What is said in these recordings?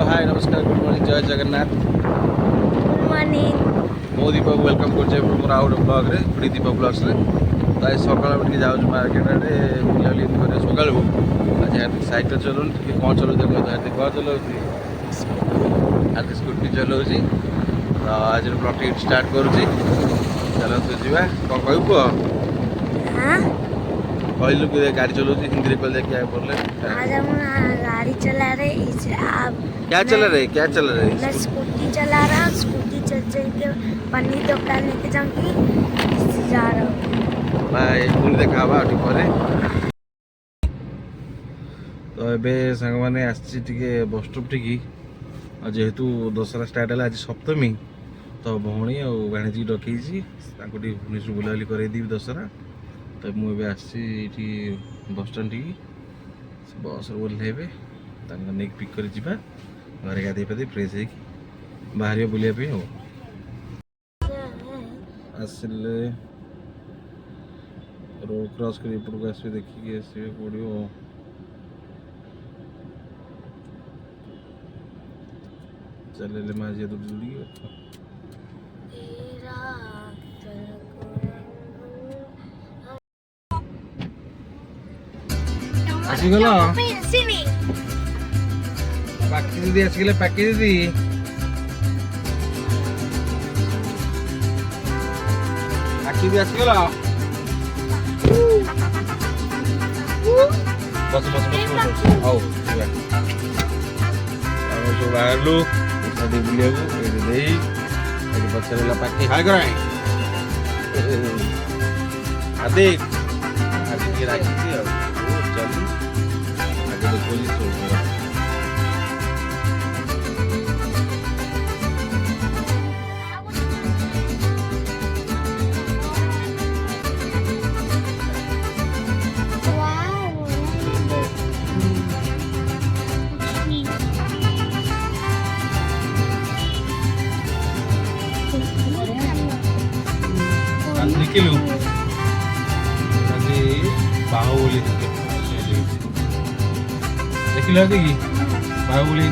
हाय नमस्कार good morning जय Jagannath good morning मो दीपक वेलकम कर मोर आउ गोटे ब्लॉग रे फ्री दीपक ब्लॉग्स रे तो आज सकाल टे जाऊँ मार्केट आड़े बुलाबुली कर सकाल आज हार्दिक साइकेल चलाऊँ टे कौन चलाऊ देख हार्दिक कौन चलाऊँ हार्दिक स्कूटी चलाऊँ तो आज ब्लॉग टी स्टार्ट करुँची चलतु जा कौन कहू कह कहलु गाड़ी चलाऊँ हिंदी में कह क्या बोले आज हम गाड़ी चला रहे क्या चला रहे मैं स्कूटी चला रहा हूँ। स्कूटी चल चल के पनीर दुकान लेके जाऊंगी जा रहा हूँ भाई पुणी देखा पर तो ये सांग मैंने आसके बस स्टॉप टी जेहेतु दशहरा स्टार्ट है आज सप्तमी तो भौणी और भाणीजी डकई भुवनेश्वर बुलाबुली करदेवी दशहरा तो मुझे आसी बस स्टाण टी बस ओह्लैबे नहीं पिक कर घर गाधे पाधे फ्रेश हो बाहर बुलापी हो आसिले रोड क्रॉस कर एपटू आस देखिए आसवे पड़ो चल माझे तो जल्दी आसीगल पाकी दीदी आसीगले पाकी दीदी पाकी दीदी आसीगल बस बस बस आओ सब बाहरलु बुलिया पचारा पाकी हाय कर हार्दिक हार्दिक राखी चल आगे तो पुलिस निकलू बाहुबली देखिल कि बाहुबली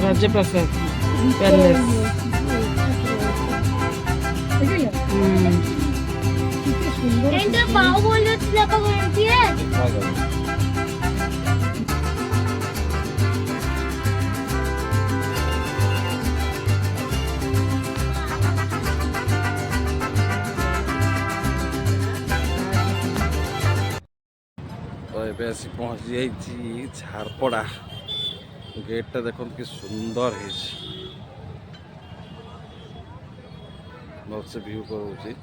राज्य प्रसाद पैलेस तो आसी पहुँच जाइए झारपड़ा गेटा देखो कि सुंदर है बहुत से व्यू कर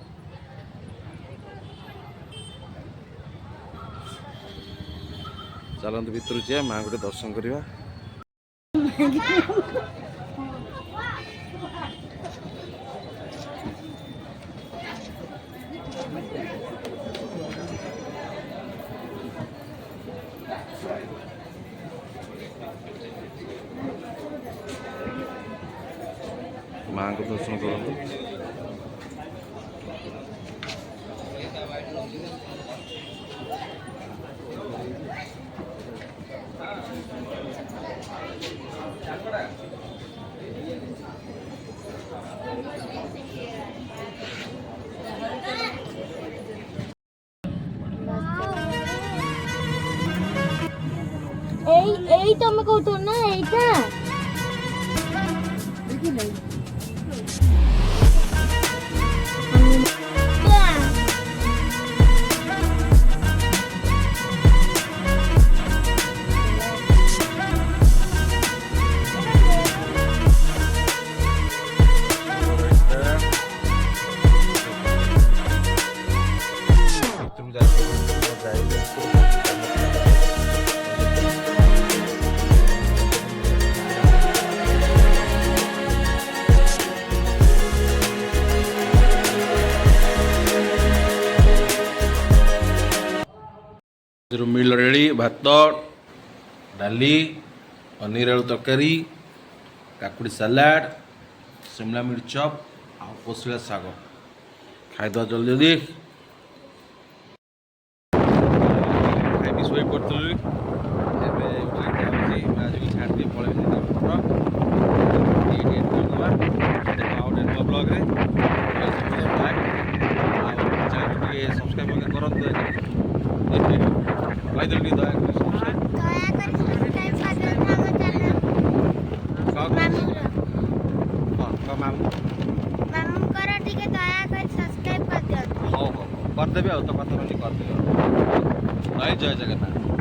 चलते भितर जाए माँ गोटे दर्शन करवा माँ को दर्शन करूँ এই তো আমি কইতো না এইটা मिल रेडी भात डाली पनीर आलू तरकारी काकुड़ी सलाड शिमला मिर्च चप आ कोसला शाग खाईद जल्दी जल्दी। କରୁଥିଲି ଏବେ ଉଠିକି ଯାଉଛି ଆଜିକୁ ଛାଡ଼ିଦିଏ ପଳେଇବି ଫଟୋ ଏଇଠି କରିଦେବା ଦେଖ ଆଉ ଗୋଟେ ନୂଆ ବ୍ଲଗ୍ରେ ଚ୍ୟାନେଲ୍ ଟିକେ ସବସ୍କ୍ରାଇବ୍ ମଧ୍ୟ କରନ୍ତୁ କହିଦେଲି ଟିକେ ଦୟାକରି ସବସ୍କ୍ରାଇବ୍ ମାମୁଁ ମାମୁଙ୍କର ଟିକେ ଦୟାକରି ସବସ୍କ୍ରାଇବ୍ କରିଦିଅନ୍ତୁ। ହଉ କରିଦେବି ଆଉ ତ କଥା ରହିଲି କରିଦେବି ଆଉ ଜୟ ଜଗନ୍ନାଥ।